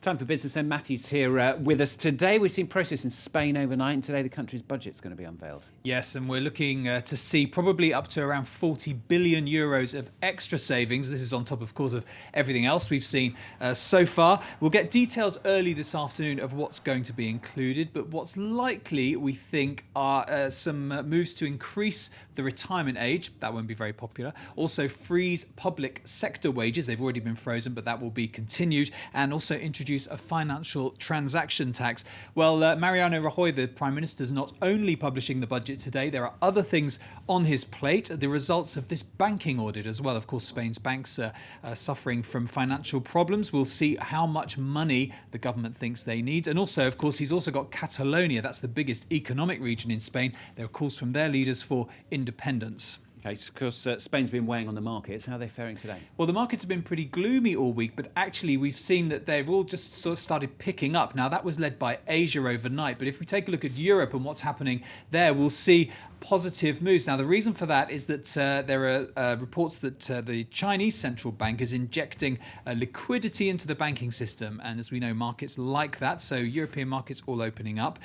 Time for business, and Matthew's here with us today. We've seen process in Spain overnight, and today the country's budget's going to be unveiled. Yes, and we're looking to see probably up to around 40 billion euros of extra savings. This is on top, of course, of everything else we've seen so far. We'll get details early this afternoon of what's going to be included, but what's likely, we think, are some moves to increase the retirement age. That won't be very popular. Also freeze public sector wages. They've already been frozen, but that will be continued, and also introduce a financial transaction tax. Well, Mariano Rajoy, the Prime Minister, is not only publishing the budget today, there are other things on his plate. The results of this banking audit as well. Of course, Spain's banks are suffering from financial problems. We'll see how much money the government thinks they need. And also, of course, he's also got Catalonia. That's the biggest economic region in Spain. There are calls from their leaders for independence. Okay, because Spain's been weighing on the markets. How are they faring today? Well, the markets have been pretty gloomy all week, but actually we've seen that they've all just sort of started picking up. Now, that was led by Asia overnight, but if we take a look at Europe and what's happening there, we'll see positive moves. Now, the reason for that is that there are reports that the Chinese central bank is injecting liquidity into the banking system, and as we know, markets like that, so European markets all opening up.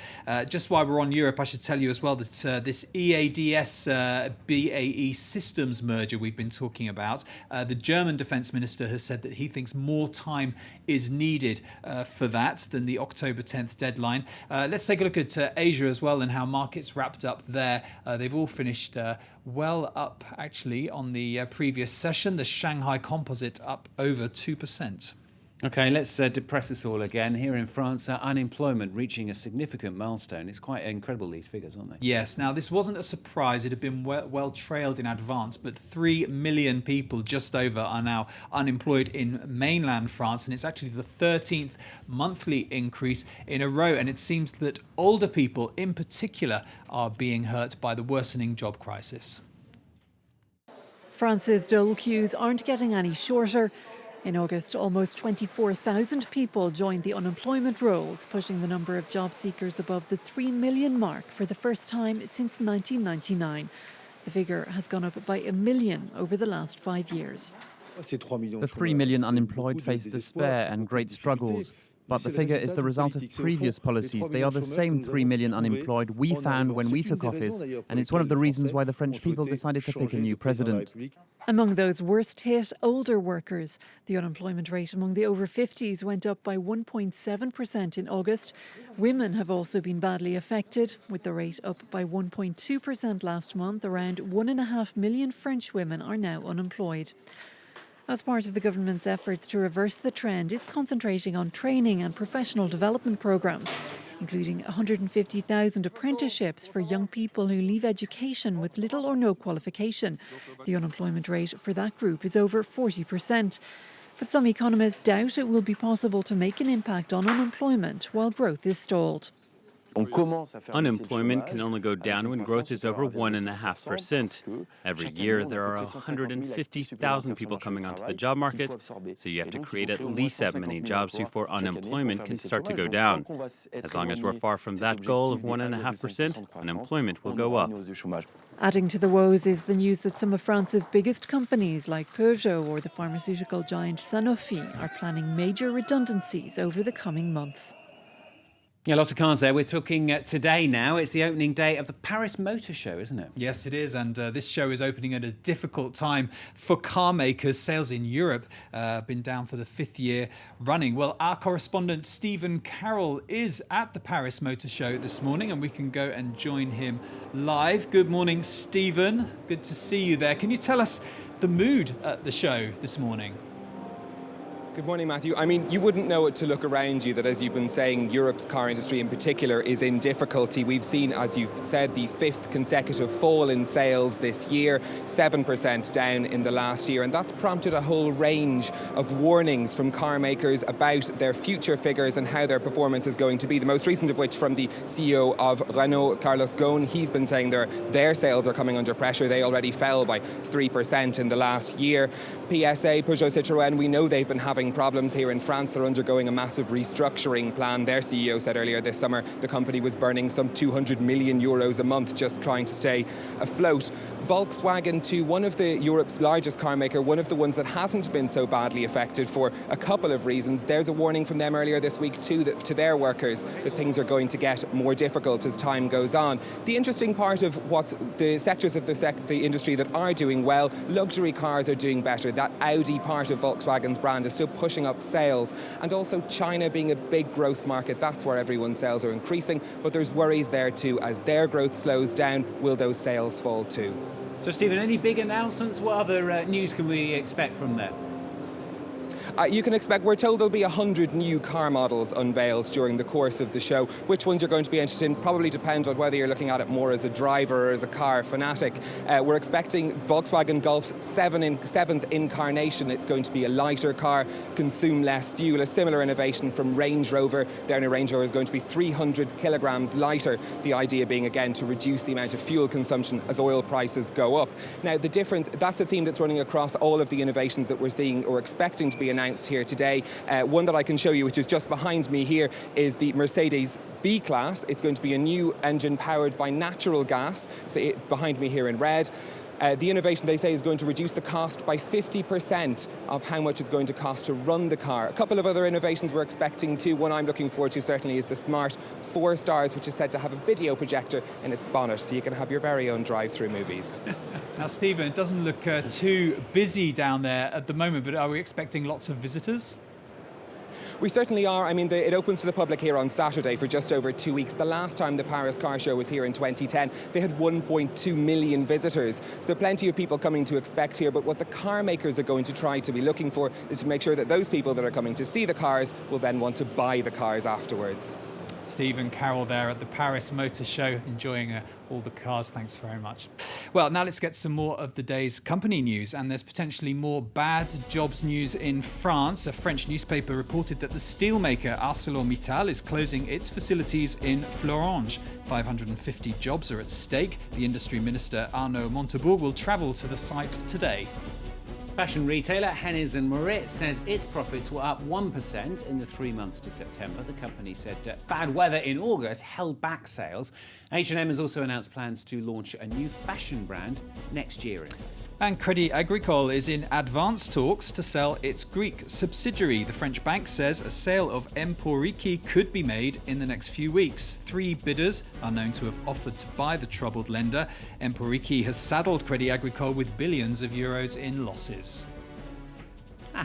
Just while we're on Europe, I should tell you as well that this EADS-BAE systems merger we've been talking about, the German defense minister has said that he thinks more time is needed for that than the October 10th deadline. Let's take a look at Asia as well and how markets wrapped up there. They've all finished well up, actually, on the previous session. The Shanghai Composite up over 2%. Okay, let's depress us all again. Here in France, unemployment reaching a significant milestone. It's quite incredible, these figures, aren't they? Yes. Now, this wasn't a surprise. It had been well trailed in advance, but 3 million people just over are now unemployed in mainland France, and it's actually the 13th monthly increase in a row, and it seems that older people in particular are being hurt by the worsening job crisis. France's dole queues aren't getting any shorter. In August, almost 24,000 people joined the unemployment rolls, pushing the number of job seekers above the 3 million mark for the first time since 1999. The figure has gone up by 1 million over the last 5 years. The 3 million unemployed face despair and great struggles. But the figure is the result of previous policies. They are the same 3 million unemployed we found when we took office, and it's one of the reasons why the French people decided to pick a new president. Among those worst hit, older workers. The unemployment rate among the over 50s went up by 1.7% in August. Women have also been badly affected, with the rate up by 1.2% last month. Around 1.5 million French women are now unemployed. As part of the government's efforts to reverse the trend, it's concentrating on training and professional development programmes, including 150,000 apprenticeships for young people who leave education with little or no qualification. The unemployment rate for that group is over 40%. But some economists doubt it will be possible to make an impact on unemployment while growth is stalled. Unemployment can only go down when growth is over 1.5%. Every year, there are 150,000 people coming onto the job market, so you have to create at least that many jobs before unemployment can start to go down. As long as we're far from that goal of 1.5%, unemployment will go up. Adding to the woes is the news that some of France's biggest companies like Peugeot or the pharmaceutical giant Sanofi are planning major redundancies over the coming months. Yeah, lots of cars there. We're talking today now. It's the opening day of the Paris Motor Show, isn't it? Yes, it is. And this show is opening at a difficult time for car makers. Sales in Europe have been down for the 5th year running. Well, our correspondent Stephen Carroll is at the Paris Motor Show this morning, and we can go and join him live. Good morning, Stephen. Good to see you there. Can you tell us the mood at the show this morning? Good morning, Matthew. I mean, you wouldn't know it to look around you that, as you've been saying, Europe's car industry in particular is in difficulty. We've seen, as you've said, the 5th consecutive fall in sales this year, 7% down in the last year, and that's prompted a whole range of warnings from car makers about their future figures and how their performance is going to be. The most recent of which from the CEO of Renault, Carlos Ghosn. He's been saying their sales are coming under pressure. They already fell by 3% in the last year. PSA, Peugeot Citroën, we know they've been having problems here in France. They're undergoing a massive restructuring plan. Their CEO said earlier this summer the company was burning some 200 million euros a month just trying to stay afloat. Volkswagen, too, one of Europe's largest car maker, one of the ones that hasn't been so badly affected for a couple of reasons. There's a warning from them earlier this week, too, that to their workers that things are going to get more difficult as time goes on. The interesting part of what the sectors of the industry that are doing well, luxury cars are doing better. That Audi part of Volkswagen's brand is still pushing up sales. And also China being a big growth market, that's where everyone's sales are increasing. But there's worries there, too. As their growth slows down, will those sales fall, too? So, Stephen, any big announcements? What other news can we expect from there? You can expect, we're told there'll be 100 new car models unveiled during the course of the show. Which ones you're going to be interested in probably depend on whether you're looking at it more as a driver or as a car fanatic. We're expecting Volkswagen Golf's seventh incarnation. It's going to be a lighter car, consume less fuel. A similar innovation from Range Rover. Their new Range Rover is going to be 300 kilograms lighter. The idea being, again, to reduce the amount of fuel consumption as oil prices go up. Now, the difference, that's a theme that's running across all of the innovations that we're seeing or expecting to be announced here today. One that I can show you, which is just behind me here, is the Mercedes B-Class. It's going to be a new engine powered by natural gas, so behind me here in red. The innovation, they say, is going to reduce the cost by 50% of how much it's going to cost to run the car. A couple of other innovations we're expecting too. One I'm looking forward to certainly is the Smart 4 Stars, which is said to have a video projector in its bonnet, so you can have your very own drive-through movies. Now, Stephen, it doesn't look too busy down there at the moment, but are we expecting lots of visitors? We certainly are. I mean, it opens to the public here on Saturday for just over 2 weeks. The last time the Paris Car Show was here in 2010, they had 1.2 million visitors. So there are plenty of people coming to expect here, but what the car makers are going to try to be looking for is to make sure that those people that are coming to see the cars will then want to buy the cars afterwards. Stephen Carroll there at the Paris Motor Show, enjoying all the cars. Thanks very much. Well, now let's get some more of the day's company news. And there's potentially more bad jobs news in France. A French newspaper reported that the steelmaker ArcelorMittal is closing its facilities in Florange. 550 jobs are at stake. The industry minister Arnaud Montebourg will travel to the site today. Fashion retailer Hennes & Mauritz says its profits were up 1% in the 3 months to September. The company said bad weather in August held back sales. H&M has also announced plans to launch a new fashion brand next year. And Crédit Agricole is in advanced talks to sell its Greek subsidiary. The French bank says a sale of Emporiki could be made in the next few weeks. 3 bidders are known to have offered to buy the troubled lender. Emporiki has saddled Crédit Agricole with billions of euros in losses.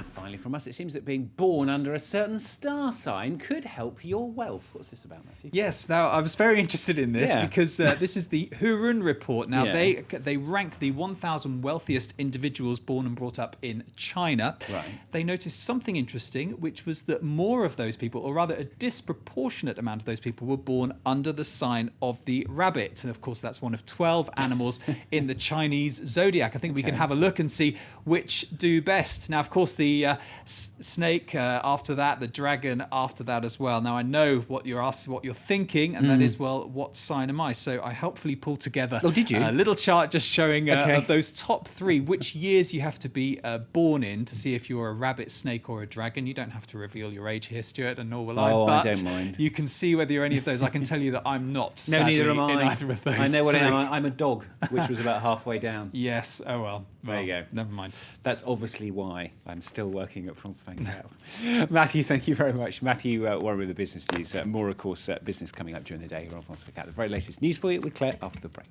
Finally from us, it seems that being born under a certain star sign could help your wealth. What's this about, Matthew? Yes, now I was very interested in this because this is the Hurun report. Now they rank the 1,000 wealthiest individuals born and brought up in China. Right. They noticed something interesting, which was that more of those people, or rather a disproportionate amount of those people, were born under the sign of the rabbit. And of course, that's one of 12 animals in the Chinese Zodiac. I think we can have a look and see which do best. Now, of course, the snake after that, the dragon after that as well. Now I know what you're thinking, and that is, well, what sign am I? So I helpfully pulled together a little chart just showing of those top 3, which years you have to be born in to see if you're a rabbit, snake, or a dragon. You don't have to reveal your age here, Stuart, and nor will I. But I don't mind. You can see whether you're any of those. I can tell you that I'm not. Sadly, neither am I. In either of those. I know what I 3. am. I'm a dog, which was about halfway down. Yes. Oh well. There you go. Never mind. That's obviously why I'm still working at France Bank. Matthew, thank you very much. Matthew Warren with the business news. More, of course, business coming up during the day here on France 24. The very latest news for you with Claire after the break.